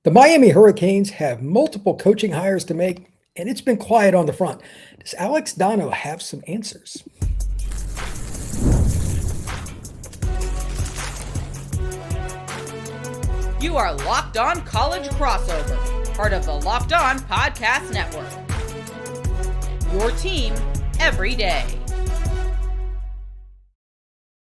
The Miami Hurricanes have multiple coaching hires to make, and it's been quiet on the front. Does Alex Donno have some answers? You are Locked On College Crossover, part of the Locked On Podcast Network. Your team every day.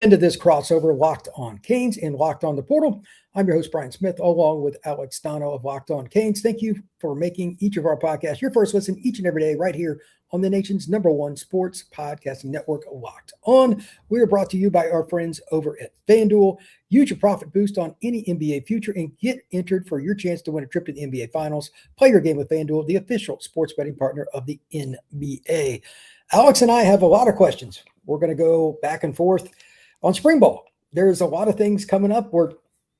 Into this crossover, Locked On Canes and Locked On the Portal. I'm your host, Brian Smith, along with Alex Donno of Locked On Canes. Thank you for making each of our podcasts your first listen each and every day right here on the nation's #1 sports podcasting network, Locked On. We are brought to you by our friends over at FanDuel. Use your profit boost on any NBA future and get entered for your chance to win a trip to the NBA Finals. Play your game with FanDuel, the official sports betting partner of the NBA. Alex and I have a lot of questions. We're going to go back and forth on spring ball. There's a lot of things coming up. We're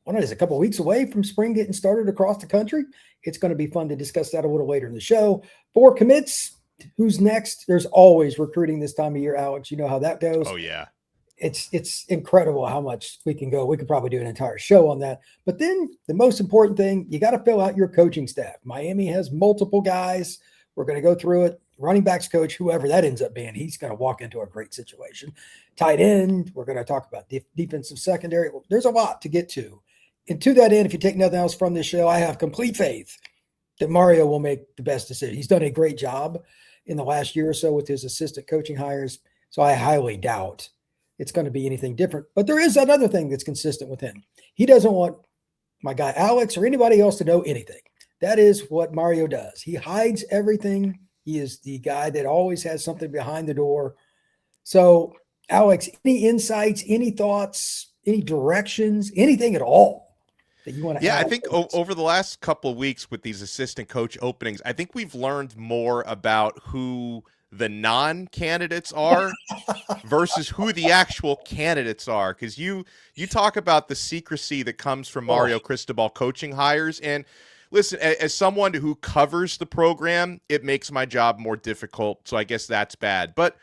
a couple of weeks away from spring getting started across the country. It's going to be fun to discuss that a little later in the show. 4 commits. Who's next? There's always recruiting this time of year, Alex. You know how that goes. Oh, yeah. It's incredible how much we can go. We could probably do an entire show on that. But then the most important thing, you got to fill out your coaching staff. Miami has multiple guys. We're going to go through it. Running backs coach, whoever that ends up being, he's going to walk into a great situation. Tight end, we're going to talk about defensive secondary. Well, there's a lot to get to. And to that end, if you take nothing else from this show, I have complete faith that Mario will make the best decision. He's done a great job in the last year or so with his assistant coaching hires. So I highly doubt it's going to be anything different. But there is another thing that's consistent with him. He doesn't want my guy Alex or anybody else to know anything. That is what Mario does. He hides everything. He is the guy that always has something behind the door. So, Alex, any insights, any thoughts, any directions, anything at all that you want to add? I think over the last couple of weeks with these assistant coach openings, I think we've learned more about who the non-candidates are versus who the actual candidates are. Because you talk about the secrecy that comes from Mario Cristobal coaching hires, and listen, as someone who covers the program, it makes my job more difficult, so I guess that's bad. But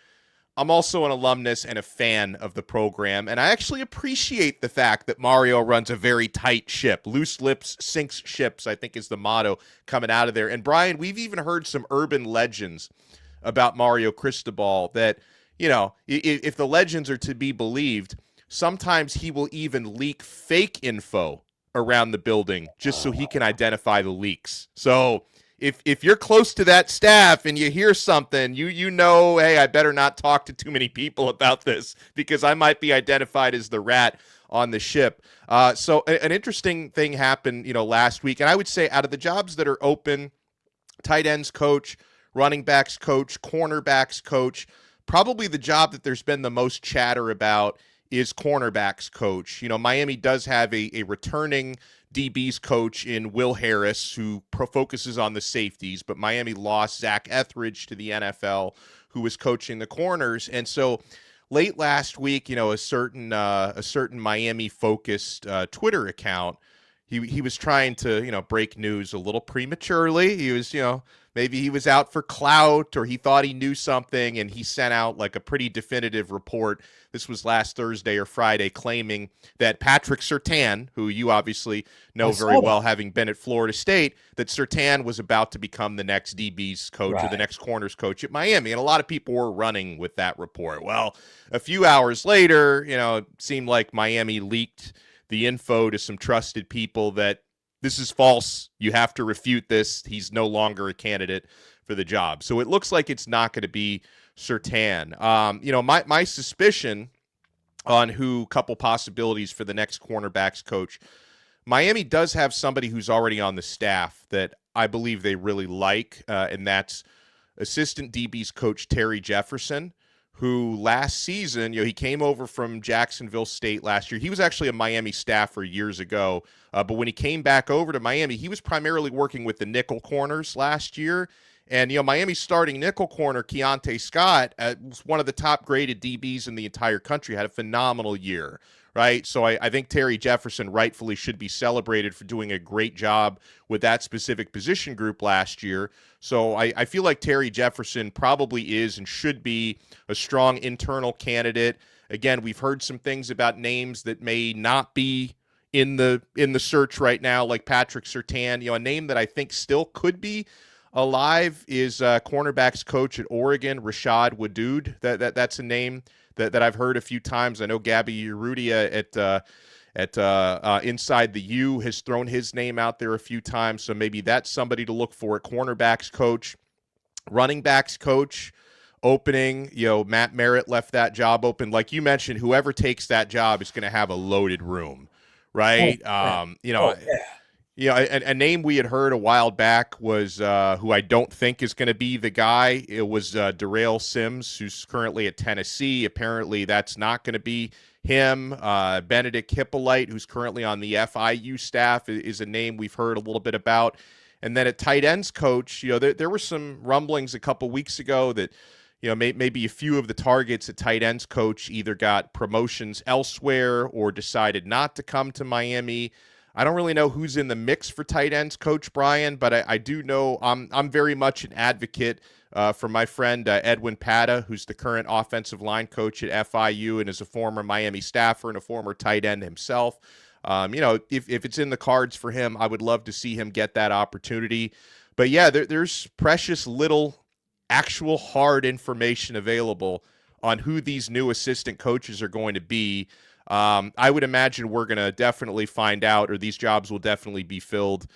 I'm also an alumnus and a fan of the program, and I actually appreciate the fact that Mario runs a very tight ship. Loose lips sinks ships, I think is the motto coming out of there. And Brian, we've even heard some urban legends about Mario Cristobal that, you know, if the legends are to be believed, sometimes he will even leak fake info around the building just so he can identify the leaks. So if you're close to that staff and you hear something, you know, hey, I better not talk to too many people about this because I might be identified as the rat on the ship. So an interesting thing happened, last week. And I would say out of the jobs that are open, tight ends coach, running backs coach, cornerbacks coach, probably the job that there's been the most chatter about is cornerbacks coach. Miami does have a returning DBs coach in Will Harris who focuses on the safeties, but Miami lost Zach Etheridge to the NFL, who was coaching the corners. And so late last week, a certain Miami focused Twitter account, he was trying to, break news a little prematurely. He was, maybe he was out for clout or he thought he knew something, and he sent out like a pretty definitive report. This was last Thursday or Friday, claiming that Patrick Surtain, who you obviously know very well, having been at Florida State, that Surtain was about to become the next DB's coach or the next corners coach at Miami. And a lot of people were running with that report. Well, a few hours later, it seemed like Miami leaked the info to some trusted people that this is false. You have to refute this. He's no longer a candidate for the job. So it looks like it's not going to be Surtain. My suspicion on who couple possibilities for the next cornerbacks coach, Miami does have somebody who's already on the staff that I believe they really like, and that's assistant DBs coach Terry Jefferson, who last season, he came over from Jacksonville State last year. He was actually a Miami staffer years ago, but when he came back over to Miami, he was primarily working with the nickel corners last year. And, Miami's starting nickel corner, Keontae Scott, was one of the top graded DBs in the entire country, had a phenomenal year, right? So I think Terry Jefferson rightfully should be celebrated for doing a great job with that specific position group last year. So I feel like Terry Jefferson probably is and should be a strong internal candidate. Again, we've heard some things about names that may not be in the search right now, like Patrick Surtain. A name that I think still could be alive is cornerbacks coach at Oregon, Rashad Wadood. That's a name that I've heard a few times. I know Gabby Urrutia at Inside the U has thrown his name out there a few times, so maybe that's somebody to look for at cornerbacks coach. Running backs coach opening, Matt Merritt left that job open. Like you mentioned, whoever takes that job is going to have a loaded room, right? A name we had heard a while back was who I don't think is going to be the guy. It was Darrell Sims, who's currently at Tennessee. Apparently, that's not going to be him. Benedict Hippolyte, who's currently on the FIU staff, is a name we've heard a little bit about. And then at tight ends coach, there were some rumblings a couple weeks ago that maybe a few of the targets at tight ends coach either got promotions elsewhere or decided not to come to Miami. I don't really know who's in the mix for tight ends coach, Brian, but I do know I'm very much an advocate for my friend Edwin Pata, who's the current offensive line coach at FIU and is a former Miami staffer and a former tight end himself. If it's in the cards for him, I would love to see him get that opportunity. But yeah, there's precious little actual hard information available on who these new assistant coaches are going to be. I would imagine we're going to definitely find out, or these jobs will definitely be filled,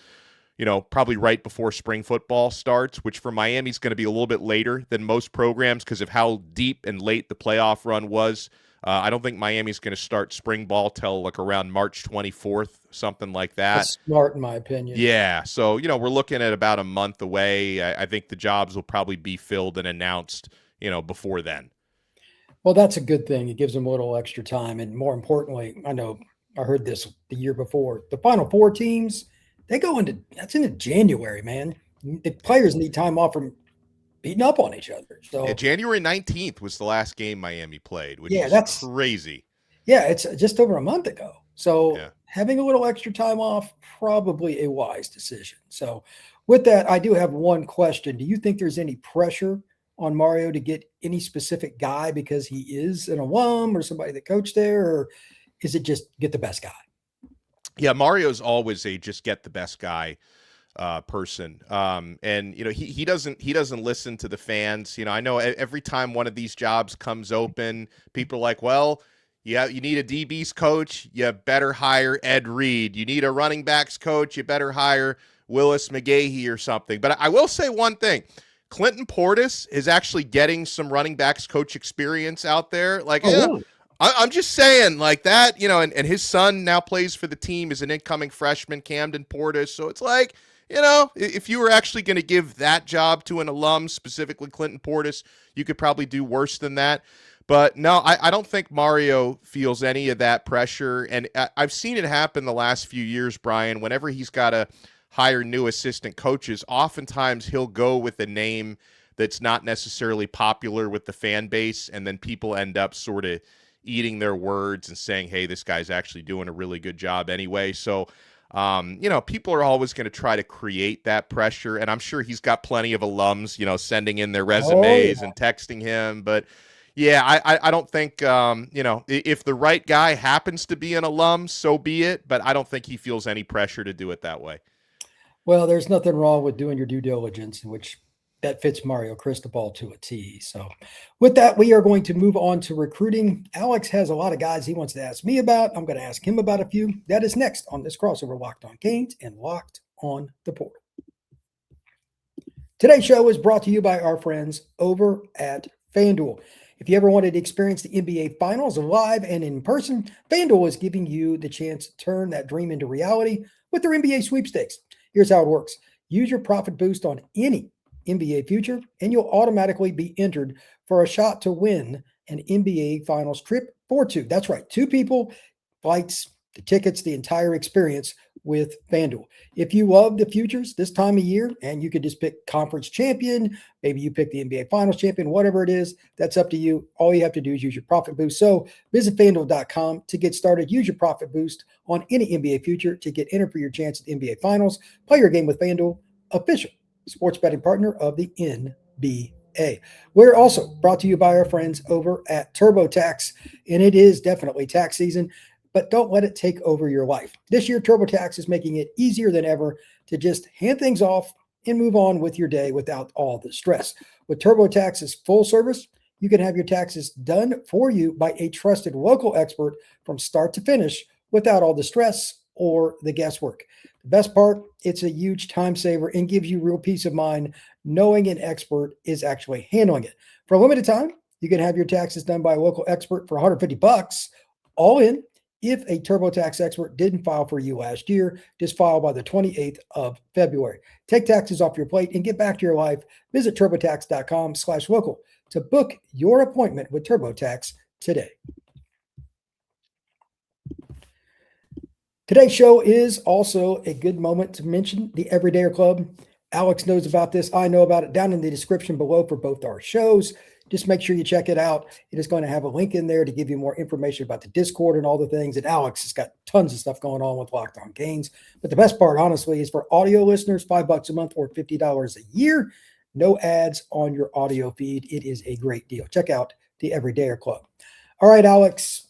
probably right before spring football starts, which for Miami is going to be a little bit later than most programs because of how deep and late the playoff run was. I don't think Miami's going to start spring ball till like around March 24th, something like that. That's smart, in my opinion. Yeah. So, we're looking at about a month away. I think the jobs will probably be filled and announced, before then. Well, that's a good thing. It gives them a little extra time. And more importantly, I know I heard this the year before, the Final Four teams, that's into January, man. The players need time off from beating up on each other. So yeah, January 19th was the last game Miami played, which is crazy. Yeah, it's just over a month ago. So having a little extra time off, probably a wise decision. So with that, I do have one question. Do you think there's any pressure on Mario to get any specific guy because he is an alum or somebody that coached there, or is it just get the best guy? Yeah, Mario's always a just get the best guy person. And he doesn't listen to the fans. I know every time one of these jobs comes open, people are like, well, yeah, you need a DB's coach, you better hire Ed Reed. You need a running backs coach, you better hire Willis McGahee or something. But I will say one thing. Clinton Portis is actually getting some running backs coach experience out there. Like, really? I'm just saying like that, and his son now plays for the team as an incoming freshman, Camden Portis. So it's like, if you were actually going to give that job to an alum, specifically Clinton Portis, you could probably do worse than that. But no, I don't think Mario feels any of that pressure. And I've seen it happen the last few years, Brian, whenever he's got to hire new assistant coaches, oftentimes he'll go with a name that's not necessarily popular with the fan base, and then people end up sort of eating their words and saying, hey, this guy's actually doing a really good job anyway. So, people are always going to try to create that pressure, and I'm sure he's got plenty of alums, sending in their resumes and texting him. But yeah, I don't think, if the right guy happens to be an alum, so be it. But I don't think he feels any pressure to do it that way. Well, there's nothing wrong with doing your due diligence, which that fits Mario Cristobal to a T. So with that, we are going to move on to recruiting. Alex has a lot of guys he wants to ask me about. I'm going to ask him about a few. That is next on this crossover, Locked on Canes and Locked on the Portal. Today's show is brought to you by our friends over at FanDuel. If you ever wanted to experience the NBA Finals live and in person, FanDuel is giving you the chance to turn that dream into reality with their NBA sweepstakes. Here's how it works. Use your profit boost on any NBA future, and you'll automatically be entered for a shot to win an NBA Finals trip for two. That's right. Two people, flights, the tickets, the entire experience with FanDuel. If you love the futures this time of year, and you could just pick conference champion, maybe you pick the NBA Finals champion, whatever it is, that's up to you. All you have to do is use your profit boost. So visit FanDuel.com to get started. Use your profit boost on any NBA future to get entered for your chance at the NBA Finals. Play your game with FanDuel, official sports betting partner of the NBA. We're also brought to you by our friends over at TurboTax, and it is definitely tax season. but don't let it take over your life. This year, TurboTax is making it easier than ever to just hand things off and move on with your day without all the stress. With TurboTax's full service, you can have your taxes done for you by a trusted local expert from start to finish without all the stress or the guesswork. The best part, it's a huge time saver and gives you real peace of mind knowing an expert is actually handling it. For a limited time, you can have your taxes done by a local expert for $150 all in. If a TurboTax expert didn't file for you last year, just file by the 28th of February. Take taxes off your plate and get back to your life. Visit turbotax.com/local to book your appointment with TurboTax today. Today's show is also a good moment to mention the Everydayer Club. Alex knows about this. I know about it. Down in the description below for both our shows. Just make sure you check it out. It is going to have a link in there to give you more information about the Discord and all the things. And Alex has got tons of stuff going on with Locked On Canes. But the best part, honestly, is for audio listeners, $5 a month or $50 a year. No ads on your audio feed. It is a great deal. Check out the Everydayer Club. All right, Alex,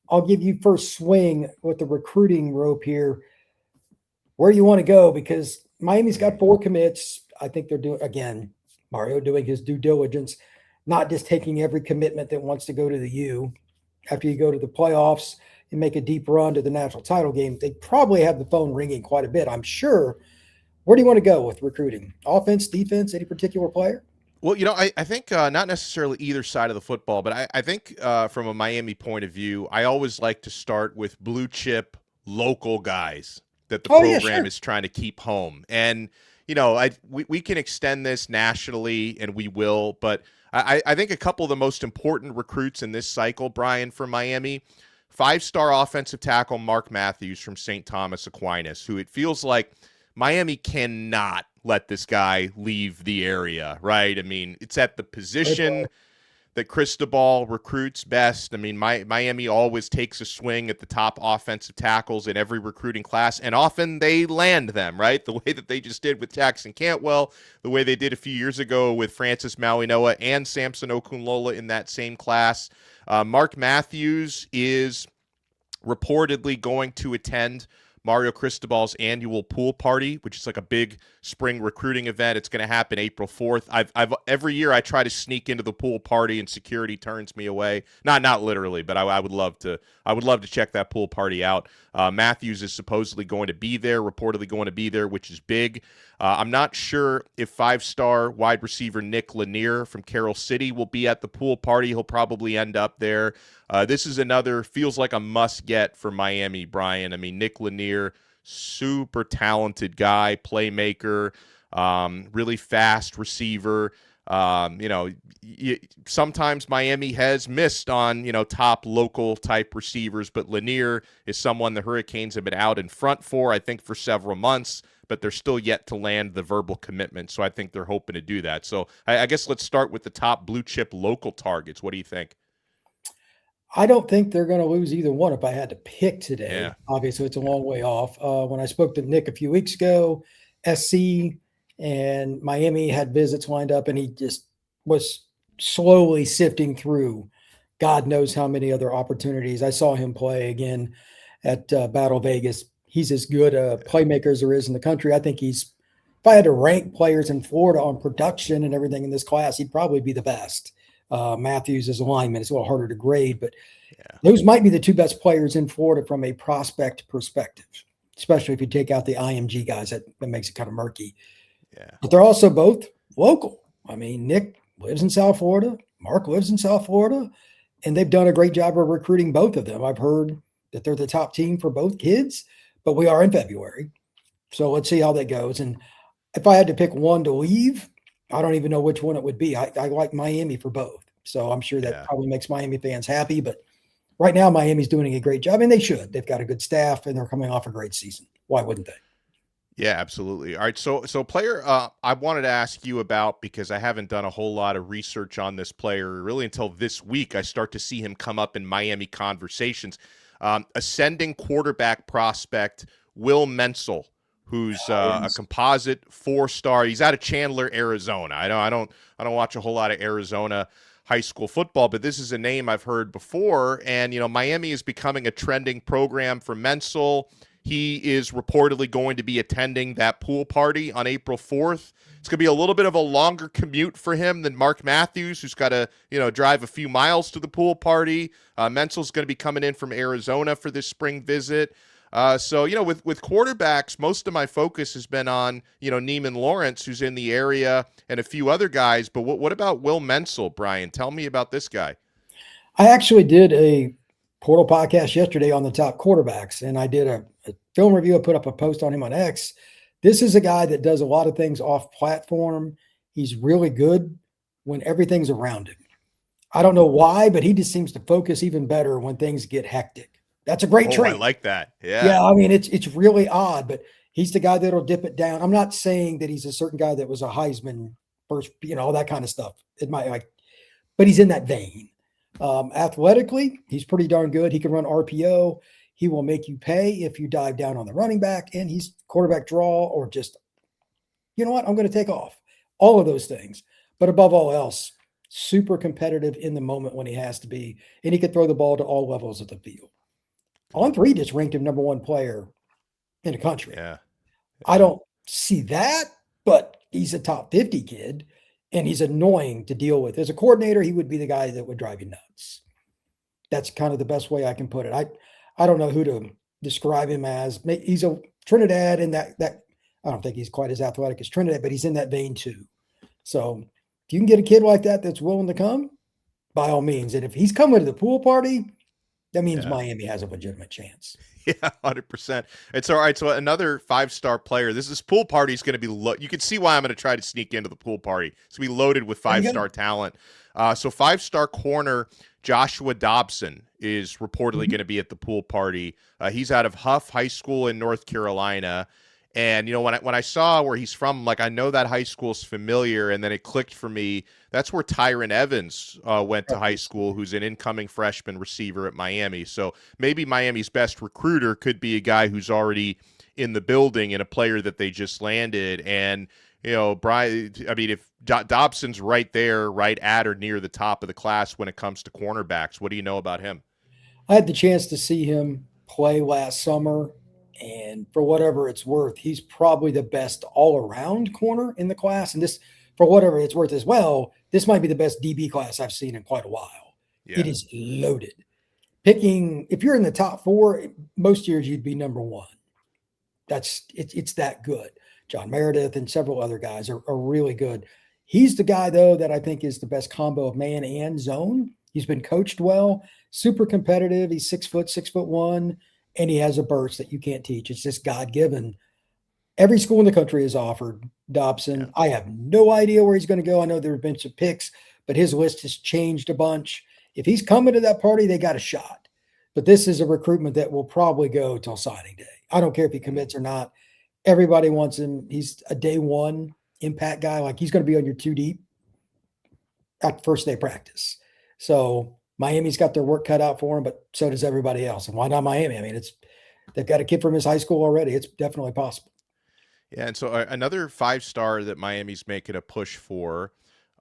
I'll give you first swing with the recruiting rope here. Where do you want to go? Because Miami's got 4 commits. I think they're doing, again, Mario doing his due diligence, not just taking every commitment that wants to go to the U. After you go to the playoffs and make a deep run to the national title game, they probably have the phone ringing quite a bit, I'm sure. Where do you want to go with recruiting? Offense, defense, any particular player? Well, I think not necessarily either side of the football, but I think from a Miami point of view, I always like to start with blue chip local guys that the program is trying to keep home. And, we can extend this nationally, and we will, but I think a couple of the most important recruits in this cycle, Brian, for Miami, 5-star offensive tackle Mark Matthews from St. Thomas Aquinas, who it feels like Miami cannot let this guy leave the area, right? I mean, it's at the position that Cristobal recruits best. I mean, Miami always takes a swing at the top offensive tackles in every recruiting class, and often they land them, right? The way that they just did with Jackson Cantwell, the way they did a few years ago with Francis Mauigoa and Samson Okunlola in that same class. Mark Matthews is reportedly going to attend Mario Cristobal's annual pool party, which is like a big spring recruiting event. It's going to happen April 4th. I've every year I try to sneak into the pool party and security turns me away. Not literally, but I would love to. I would love to check that pool party out. Matthews is supposedly going to be there, reportedly going to be there, which is big. I'm not sure if 5-star wide receiver Nick Lennear from Carroll City will be at the pool party. He'll probably end up there. This is another, feels like a must-get for Miami, Brian. I mean, Nick Lennear, super talented guy, playmaker, really fast receiver. Sometimes Miami has missed on, top local type receivers, but Lennear is someone the Hurricanes have been out in front for, I think, for several months, but they're still yet to land the verbal commitment. So I think they're hoping to do that. So I guess let's start with the top blue chip local targets. What do you think? I don't think they're going to lose either one if I had to pick today. Yeah. Obviously, it's a long way off. When I spoke to Nick a few weeks ago, SC and Miami had visits lined up, and he just was slowly sifting through God knows how many other opportunities. I saw him play again at Battle Vegas. He's as good a playmaker as there is in the country. I think if I had to rank players in Florida on production and everything in this class, he'd probably be the best. Matthews as a lineman. It's a little harder to grade, but those might be the 2 best players in Florida from a prospect perspective, especially if you take out the IMG guys. That makes it kind of murky. Yeah. But they're also both local. I mean, Nick lives in South Florida. Mark lives in South Florida. And they've done a great job of recruiting both of them. I've heard that they're the top team for both kids, but we are in February. So let's see how that goes. And if I had to pick one to leave, I don't even know which one it would be. I like Miami for both. So I'm sure that probably makes Miami fans happy. But right now, Miami's doing a great job, and they should. They've got a good staff, and they're coming off a great season. Why wouldn't they? Yeah, absolutely. All right. So player, I wanted to ask you about, because I haven't done a whole lot of research on this player really until this week. I start to see him come up in Miami conversations. Ascending quarterback prospect Will Mencl, who's a composite 4-star. He's out of Chandler, Arizona. I don't watch a whole lot of Arizona high school football, but this is a name I've heard before. And, Miami is becoming a trending program for Mencl. He is reportedly going to be attending that pool party on April 4th. It's going to be a little bit of a longer commute for him than Mark Matthews, who's got to, drive a few miles to the pool party. Mencl's going to be coming in from Arizona for this spring visit. So, with quarterbacks, most of my focus has been on, Neiman Lawrence, who's in the area, and a few other guys. But what about Will Mencl, Brian? Tell me about this guy. I actually did a portal podcast yesterday on the top quarterbacks, and I did a film review. I put up a post on him on X. This is a guy that does a lot of things off platform. He's really good when everything's around him. I don't know why, but he just seems to focus even better when things get hectic. That's a great trait. I like that. Yeah. Yeah. I mean, it's really odd, but he's the guy that'll dip it down. I'm not saying that he's a certain guy that was a Heisman first, all that kind of stuff. But he's in that vein. Athletically, he's pretty darn good. He can run RPO. He will make you pay if you dive down on the running back, and he's quarterback draw or just, I'm going to take off. All of those things. But above all else, super competitive in the moment when he has to be, and he can throw the ball to all levels of the field. On3 just ranked him number one player in the country. Yeah. I don't see that, but he's a top 50 kid, and he's annoying to deal with. As a coordinator, he would be the guy that would drive you nuts. That's kind of the best way I can put it. I don't know who to describe him as. He's a Trinidad, and that I don't think he's quite as athletic as Trinidad, but he's in that vein too. So if you can get a kid like that that's willing to come, by all means. And if he's coming to the pool party, that means Miami has a legitimate chance. Yeah, 100%. It's all right. So another 5-star player. This pool party is going to be you can see why I'm going to try to sneak into the pool party. It's going to be loaded with 5-star talent. So 5-star corner Joshua Dobson is reportedly going to be at the pool party. He's out of Huff High School in North Carolina. And, when I saw where he's from, I know that high school's familiar, and then it clicked for me. That's where Tyron Evans went to high school, who's an incoming freshman receiver at Miami. So maybe Miami's best recruiter could be a guy who's already in the building and a player that they just landed. And, Brian, if Dobson's right there, right at or near the top of the class when it comes to cornerbacks, what do you know about him? I had the chance to see him play last summer. And for whatever it's worth, he's probably the best all-around corner in the class. And this, for whatever it's worth as well, this might be the best DB class I've seen in quite a while. Yeah. It is loaded. If you're in the top 4, most years you'd be number 1. It's that good. John Meredith and several other guys are really good. He's the guy, though, that I think is the best combo of man and zone. He's been coached well, super competitive. He's 6 foot, 6'1". And he has a burst that you can't teach. It's just God-given. Every school in the country has offered Dobson. Yeah. I have no idea where he's going to go. I know there have been some picks, but his list has changed a bunch. If he's coming to that party, they got a shot. But this is a recruitment that will probably go till signing day. I don't care if he commits or not. Everybody wants him. He's a day one impact guy. He's going to be on your 2 deep at first day practice. So Miami's got their work cut out for him, but so does everybody else. And why not Miami? I mean, they've got a kid from his high school already. It's definitely possible. Yeah, and so another 5-star that Miami's making a push for,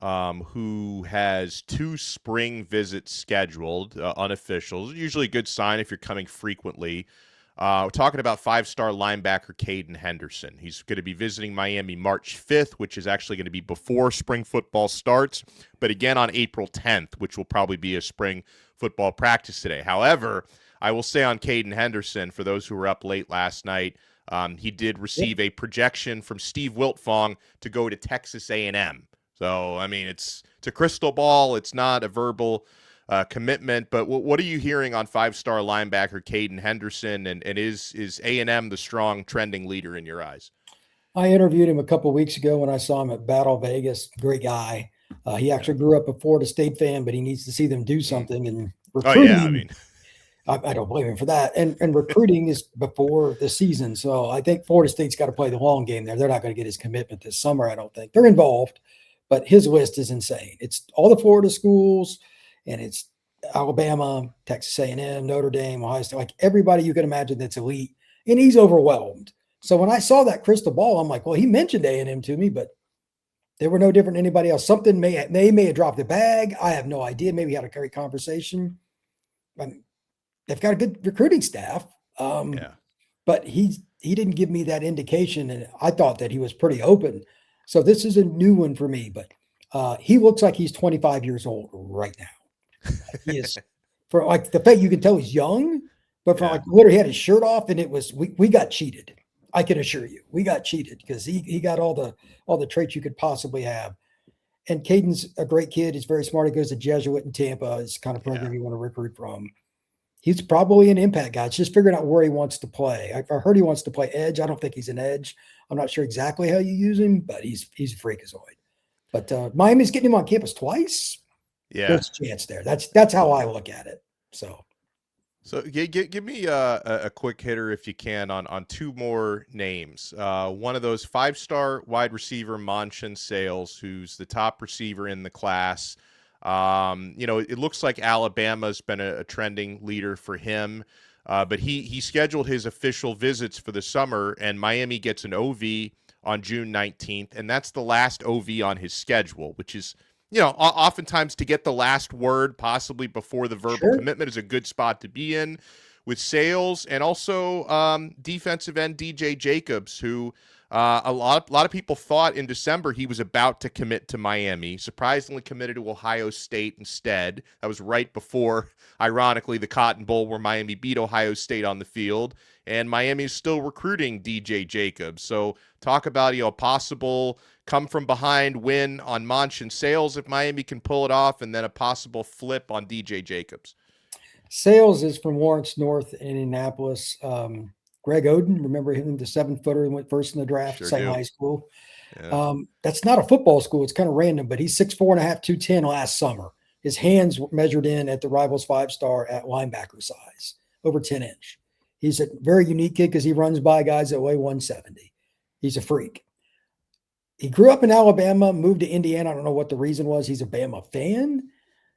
who has 2 spring visits scheduled, unofficial. Usually a good sign if you're coming frequently. We're talking about 5-star linebacker Caden Henderson. He's going to be visiting Miami March 5th, which is actually going to be before spring football starts, but again on April 10th, which will probably be a spring football practice today. However, I will say on Caden Henderson, for those who were up late last night, he did receive a projection from Steve Wiltfong to go to Texas A&M. So, I mean, it's a crystal ball. It's not a verbal commitment, but what are you hearing on 5-star linebacker Caden Henderson, and is A&M the strong trending leader in your eyes? I interviewed him a couple of weeks ago when I saw him at Battle Vegas. Great guy. He actually grew up a Florida State fan, but he needs to see them do something. And recruiting, I don't blame him for that. And recruiting is before the season, so I think Florida State's got to play the long game there. They're not going to get his commitment this summer, I don't think. They're involved, but his list is insane. It's all the Florida schools, and it's Alabama, Texas A&M, Notre Dame, Ohio State, everybody you can imagine that's elite, and he's overwhelmed. So when I saw that crystal ball, I'm like, well, he mentioned A&M to me, but They were no different than anybody else. Something may have dropped the bag. I have no idea. Maybe had a great conversation. They've got a good recruiting staff. But he didn't give me that indication, and I thought that he was pretty open. So this is a new one for me, but he looks like he's 25 years old right now. He is, for like the fact you can tell he's young, but for like literally he had his shirt off, and it was we got cheated. I can assure you, we got cheated because he got all the traits you could possibly have. And Caden's a great kid. He's very smart. He goes to Jesuit in Tampa. It's the kind of program you want to recruit from. He's probably an impact guy. It's just figuring out where he wants to play. I heard he wants to play edge. I don't think he's an edge. I'm not sure exactly how you use him, but he's a freakazoid. But Miami's getting him on campus twice. Yeah, there's a chance there. That's how I look at it. So give me a quick hitter if you can on two more names. One of those 5-star wide receiver, Manchin Sales, who's the top receiver in the class. It looks like Alabama's been a trending leader for him, but he scheduled his official visits for the summer, and Miami gets an OV on June 19th, and that's the last OV on his schedule, which is, oftentimes to get the last word possibly before the verbal commitment is a good spot to be in with Sales, and also defensive end DJ Jacobs, who a lot of people thought in December he was about to commit to Miami. Surprisingly committed to Ohio State instead. That was right before, ironically, the Cotton Bowl where Miami beat Ohio State on the field. And Miami is still recruiting DJ Jacobs. So talk about a possible come from behind win on Manchin Sales if Miami can pull it off, and then a possible flip on DJ Jacobs. Sales is from Lawrence North in Indianapolis. Greg Oden, remember him, the 7-footer who went first in the draft, same high school. Yeah. That's not a football school. It's kind of random, but he's 6'4.5", 210 last summer. His hands measured in at the Rivals 5-star at linebacker size, over 10-inch. He's a very unique kid because he runs by guys that weigh 170. He's a freak. He grew up in Alabama, moved to Indiana. I don't know what the reason was. He's a Bama fan.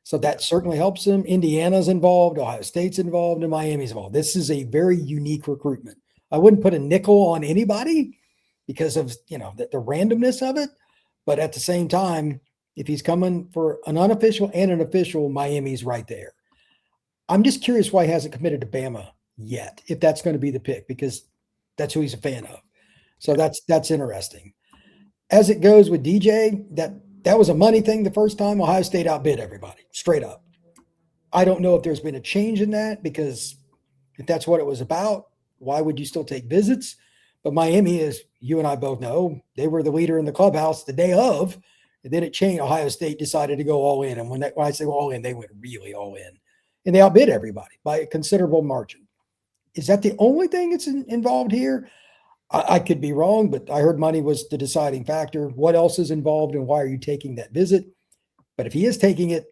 So that certainly helps him. Indiana's involved, Ohio State's involved, and Miami's involved. This is a very unique recruitment. I wouldn't put a nickel on anybody because of, the randomness of it. But at the same time, if he's coming for an unofficial and an official, Miami's right there. I'm just curious why he hasn't committed to Bama yet, if that's going to be the pick, because that's who he's a fan of. So that's interesting. As it goes with DJ, that was a money thing the first time. Ohio State outbid everybody, straight up. I don't know if there's been a change in that, because if that's what it was about, why would you still take visits? But Miami, as you and I both know, they were the leader in the clubhouse the day of, and then it changed. Ohio State decided to go all in. And when I say all in, they went really all in. And they outbid everybody by a considerable margin. Is that the only thing that's involved here? I could be wrong, but I heard money was the deciding factor. What else is involved, and why are you taking that visit? But if he is taking it,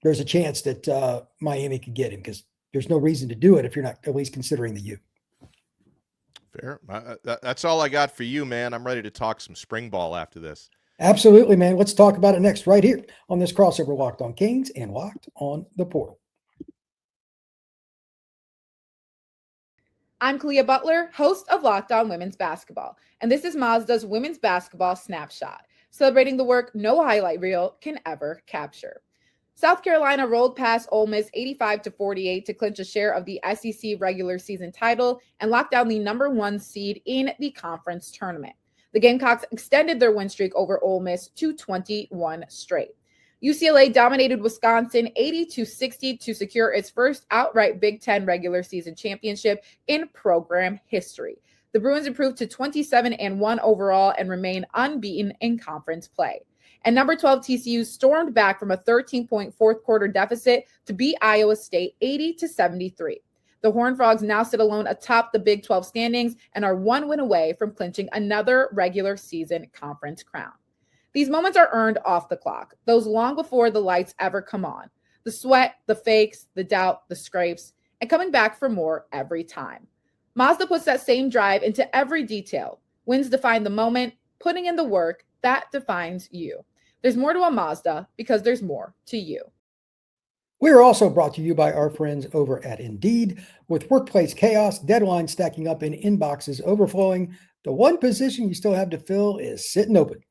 there's a chance that Miami could get him, because there's no reason to do it if you're not at least considering the U. Fair. That's all I got for you, man. I'm ready to talk some spring ball after this. Absolutely, man. Let's talk about it next right here on this crossover, Locked On Kings and Locked On the Portal. I'm Kalia Butler, host of Locked On Women's Basketball, and this is Mazda's Women's Basketball Snapshot, celebrating the work no highlight reel can ever capture. South Carolina rolled past Ole Miss 85-48 to clinch a share of the SEC regular season title and lock down the number 1 seed in the conference tournament. The Gamecocks extended their win streak over Ole Miss to 21 straight. UCLA dominated Wisconsin 80-60 to secure its first outright Big Ten regular season championship in program history. The Bruins improved to 27-1 overall and remain unbeaten in conference play. And number 12 TCU stormed back from a 13-point fourth quarter deficit to beat Iowa State 80-73. The Horned Frogs now sit alone atop the Big 12 standings and are 1 win away from clinching another regular season conference crown. These moments are earned off the clock, those long before the lights ever come on. The sweat, the fakes, the doubt, the scrapes, and coming back for more every time. Mazda puts that same drive into every detail. Wins define the moment, putting in the work, that defines you. There's more to a Mazda because there's more to you. We are also brought to you by our friends over at Indeed. With workplace chaos, deadlines stacking up, and inboxes overflowing, the one position you still have to fill is sitting open.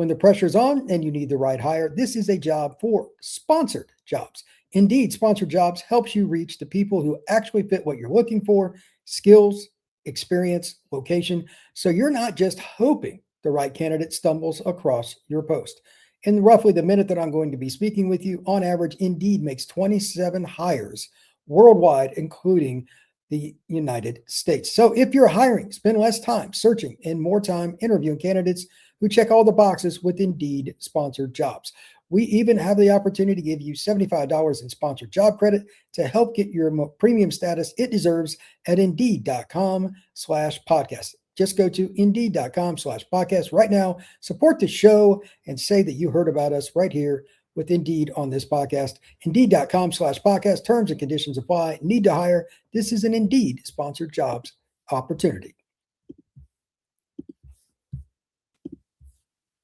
When the pressure's on and you need the right hire, this is a job for sponsored jobs. Indeed, sponsored jobs helps you reach the people who actually fit what you're looking for, skills, experience, location. So you're not just hoping the right candidate stumbles across your post. In roughly the minute that I'm going to be speaking with you, on average, Indeed makes 27 hires worldwide, including the United States. So if you're hiring, spend less time searching and more time interviewing candidates who check all the boxes with Indeed sponsored jobs. We even have the opportunity to give you $75 in sponsored job credit to help get your premium status it deserves at Indeed.com/podcast. Just go to Indeed.com/podcast right now. Support the show and say that you heard about us right here with Indeed on this podcast. Indeed.com/podcast. Terms and conditions apply. Need to hire. This is an Indeed sponsored jobs opportunity.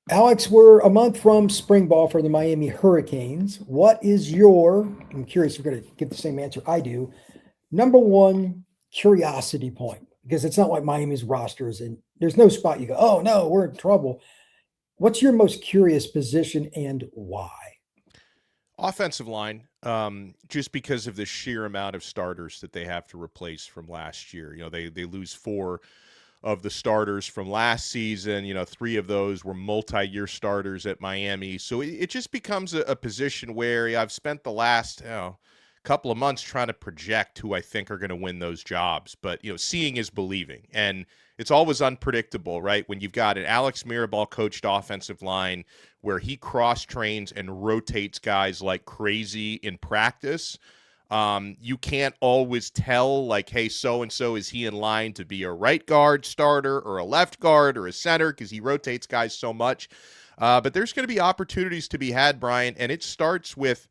Alex, we're a month from spring ball for the Miami Hurricanes. What is I'm curious if you're going to give the same answer I do, number one curiosity point? Because it's not like Miami's rosters and there's no spot you go, oh no, we're in trouble. What's your most curious position and why? Offensive line, just because of the sheer amount of starters that they have to replace from last year. They lose 4 of the starters from last season. 3 of those were multi-year starters at Miami. So it just becomes a position where I've spent the last couple of months trying to project who I think are going to win those jobs. But, seeing is believing. And it's always unpredictable, right? When you've got an Alex Mirabal coached offensive line where he cross-trains and rotates guys like crazy in practice, you can't always tell, like, hey, so-and-so, is he in line to be a right guard starter or a left guard or a center, because he rotates guys so much. But there's going to be opportunities to be had, Brian, and it starts with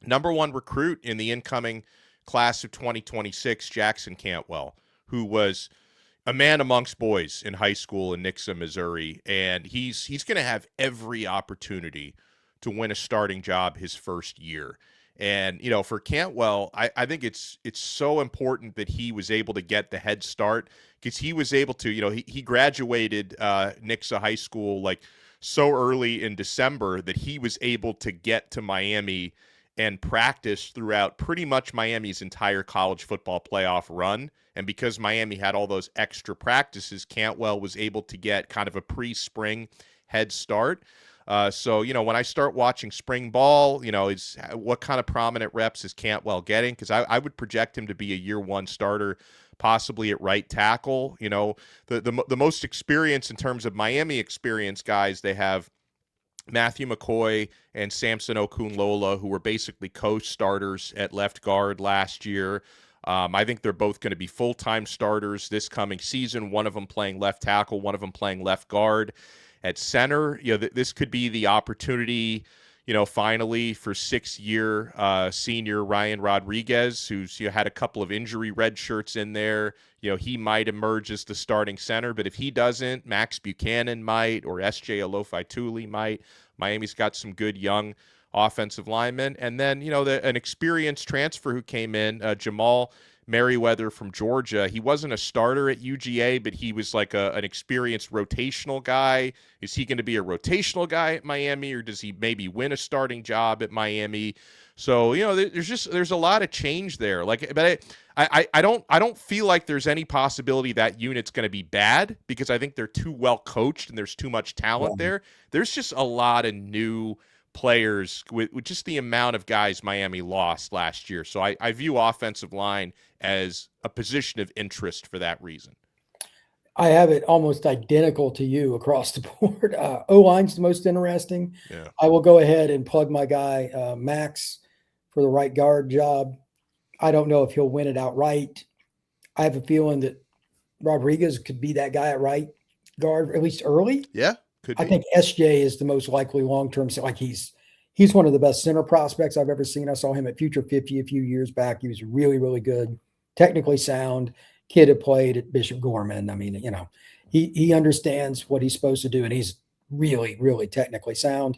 number one recruit in the incoming class of 2026, Jackson Cantwell, who was a man amongst boys in high school in Nixa, Missouri, and he's going to have every opportunity to win a starting job his first year. And, for Cantwell, I think it's so important that he was able to get the head start, because he was able to, he graduated Nixa High School like so early in December that he was able to get to Miami and practice throughout pretty much Miami's entire college football playoff run. And because Miami had all those extra practices, Cantwell was able to get kind of a pre-spring head start. So, when I start watching spring ball, what kind of prominent reps is Cantwell getting? Because I would project him to be a year one starter, possibly at right tackle. The most experience in terms of Miami experience guys, they have Matthew McCoy and Samson Okunlola, who were basically co-starters at left guard last year. I think they're both going to be full-time starters this coming season, one of them playing left tackle, one of them playing left guard. At center, this could be the opportunity, finally for 6-year senior Ryan Rodriguez, who's had a couple of injury red shirts in there. He might emerge as the starting center, but if he doesn't, Max Buchanan might, or S.J. Alofa-Tuli might. Miami's got some good young offensive linemen. And then, an experienced transfer who came in, Jamal Merriweather from Georgia. He wasn't a starter at UGA, but he was like an experienced rotational guy. Is he going to be a rotational guy at Miami, or does he maybe win a starting job at Miami? So, there's a lot of change there. But I don't feel like there's any possibility that unit's going to be bad, because I think they're too well coached and there's too much talent there. There's just a lot of new players with just the amount of guys Miami lost last year. So I view offensive line as a position of interest for that reason. I have it almost identical to you across the board. O-line's the most interesting. Yeah. I will go ahead and plug my guy, Max, for the right guard job. I don't know if he'll win it outright. I have a feeling that Rodriguez could be that guy at right guard, at least early. Yeah, could be. I think SJ is the most likely long-term. Like he's one of the best center prospects I've ever seen. I saw him at Future 50 a few years back. He was really, really good, technically sound. Kid had played at Bishop Gorman. I mean, he understands what he's supposed to do, and he's really, really technically sound.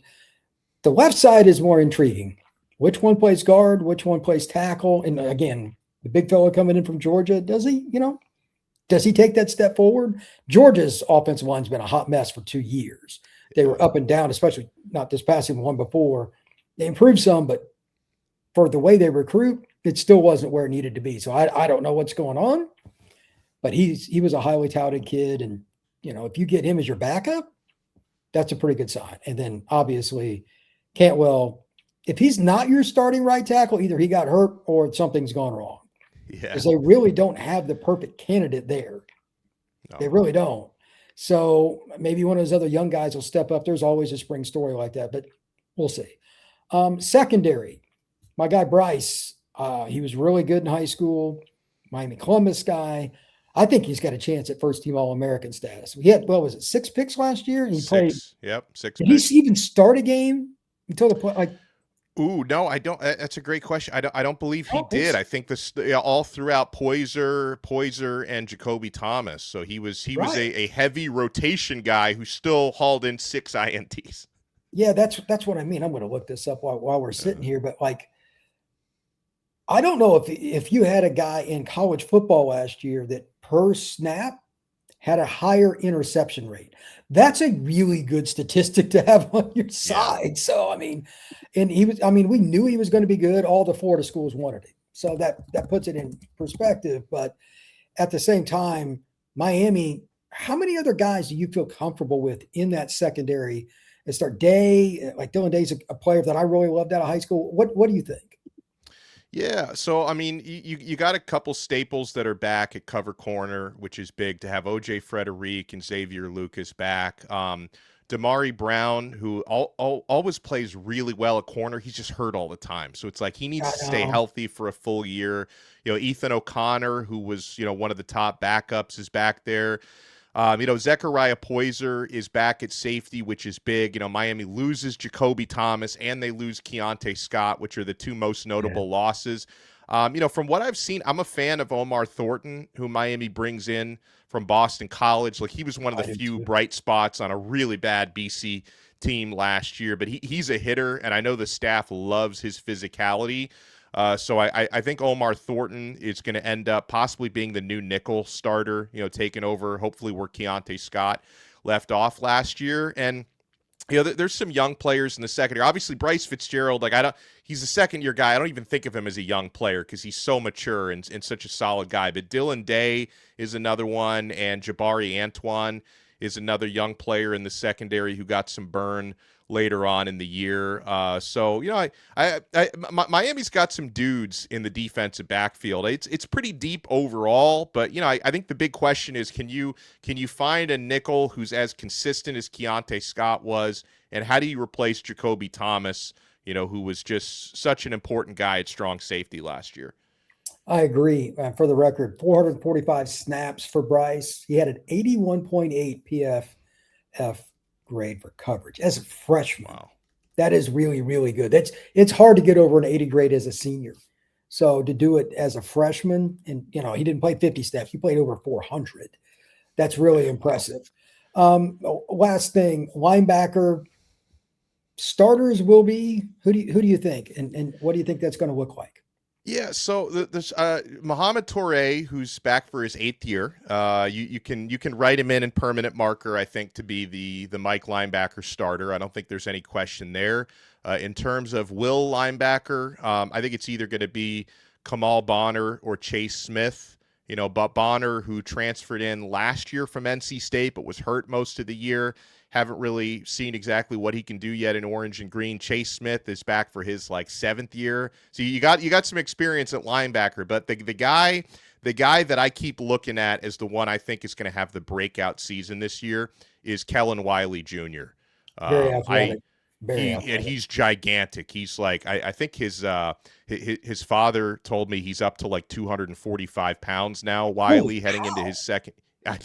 The left side is more intriguing. Which one plays guard? Which one plays tackle? And again, the big fella coming in from Georgia, does he take that step forward? Georgia's offensive line's been a hot mess for 2 years. They were up and down, especially not this passing one before. They improved some, but for the way they recruit, it still wasn't where it needed to be. So I don't know what's going on, but he was a highly touted kid. And, if you get him as your backup, that's a pretty good sign. And then obviously Cantwell, if he's not your starting right tackle, either he got hurt or something's gone wrong. Yeah. Because they really don't have the perfect candidate there. No. They really don't. So maybe one of those other young guys will step up. There's always a spring story like that, but we'll see. Secondary, my guy Bryce, he was really good in high school. Miami Columbus guy. I think he's got a chance at first team All-American status. He had, 6 picks last year? And he played. Yep, 6 Did picks. he even start a game until the play? Ooh, no, I don't. That's a great question. I don't believe he did. I think this all throughout Poyser and Jacoby Thomas. So he was a heavy rotation guy who still hauled in 6 INTs. Yeah, that's what I mean. I'm going to look this up while we're sitting here, but I don't know if you had a guy in college football last year that per snap had a higher interception rate. That's a really good statistic to have on your side. Yeah. So, we knew he was going to be good. All the Florida schools wanted him. So that puts it in perspective. But at the same time, Miami, how many other guys do you feel comfortable with in that secondary? Start Day, like Dylan Day's a player that I really loved out of high school. What do you think? Yeah, so you got a couple staples that are back at cover corner, which is big to have OJ Frederic and Xavier Lucas back. Damari Brown, who always plays really well at corner, he's just hurt all the time. So it's like he needs to stay healthy for a full year. Ethan O'Connor, who was one of the top backups, is back there. Zechariah Poyser is back at safety, which is big. Miami loses Jacoby Thomas and they lose Keontae Scott, which are the 2 most notable losses. From what I've seen, I'm a fan of Omar Thornton, who Miami brings in from Boston College. Like, he was one of the few bright spots on a really bad BC team last year, but he's a hitter, and I know the staff loves his physicality. So I think Omar Thornton is going to end up possibly being the new nickel starter, taking over hopefully where Keontae Scott left off last year. And, there's some young players in the secondary. Obviously, Bryce Fitzgerald, he's a second-year guy. I don't even think of him as a young player because he's so mature and such a solid guy. But Dylan Day is another one, and Jabari Antoine is another young player in the secondary who got some burn later on in the year. Miami's got some dudes in the defensive backfield. It's pretty deep overall, but I think the big question is, can you find a nickel who's as consistent as Keontae Scott was, and how do you replace Jacoby Thomas, who was just such an important guy at strong safety last year? I agree. For the record, 445 snaps for Bryce. He had an 81.8 PFF grade for coverage as a freshman. Wow. That is really, really good. It's hard to get over an 80 grade as a senior. So to do it as a freshman, and he didn't play 50 snaps, he played over 400. That's really impressive. Last thing, linebacker starters will be who do you think, and what do you think that's going to look like? Yeah, so there's Mohamed Toure, who's back for his 8th year. You can write him in permanent marker, I think, to be the Mike linebacker starter. I don't think there's any question there. In terms of Will linebacker, I think it's either going to be Kamal Bonner or Chase Smith. But Bonner, who transferred in last year from NC State but was hurt most of the year, haven't really seen exactly what he can do yet in orange and green. Chase Smith is back for his 7th year. So you got some experience at linebacker, but the guy that I keep looking at as the one I think is going to have the breakout season this year is Kellen Wiley Jr. Very athletic. And he's gigantic. He's I think his father told me he's up to 245 pounds now. Wiley heading into his second. I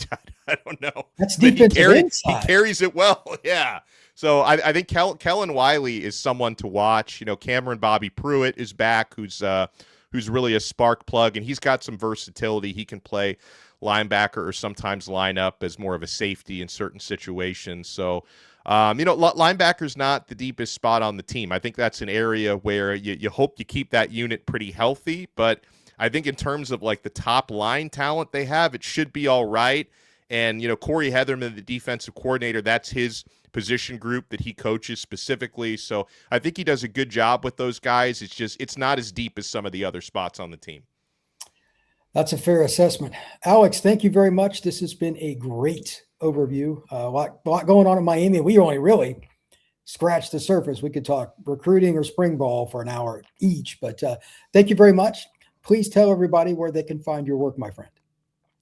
don't know. That's defensive inside. He carries it well. Yeah. So I think Kellen Wiley is someone to watch. Cameron Bobby Pruitt is back, who's really a spark plug, and he's got some versatility. He can play linebacker or sometimes line up as more of a safety in certain situations. So, linebacker's not the deepest spot on the team. I think that's an area where you hope you keep that unit pretty healthy, but I think in terms of the top line talent they have, it should be all right. And, Corey Heatherman, the defensive coordinator, that's his position group that he coaches specifically. So I think he does a good job with those guys. It's not as deep as some of the other spots on the team. That's a fair assessment. Alex, thank you very much. This has been a great overview. A lot going on in Miami. We only really scratched the surface. We could talk recruiting or spring ball for an hour each, but thank you very much. Please tell everybody where they can find your work, my friend.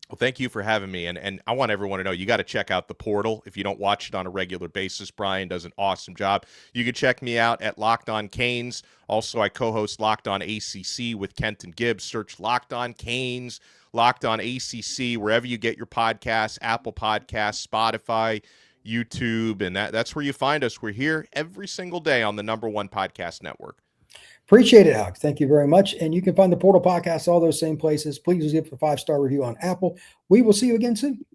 Well, thank you for having me. And I want everyone to know you got to check out the portal. If you don't watch it on a regular basis, Brian does an awesome job. You can check me out at Locked On Canes. Also, I co-host Locked On ACC with Kenton Gibbs. Search Locked On Canes, Locked On ACC, wherever you get your podcasts, Apple Podcasts, Spotify, YouTube, and that's where you find us. We're here every single day on the #1 podcast network. Appreciate it, Alex. Thank you very much. And you can find the Portal Podcast all those same places. Please give a 5-star review on Apple. We will see you again soon.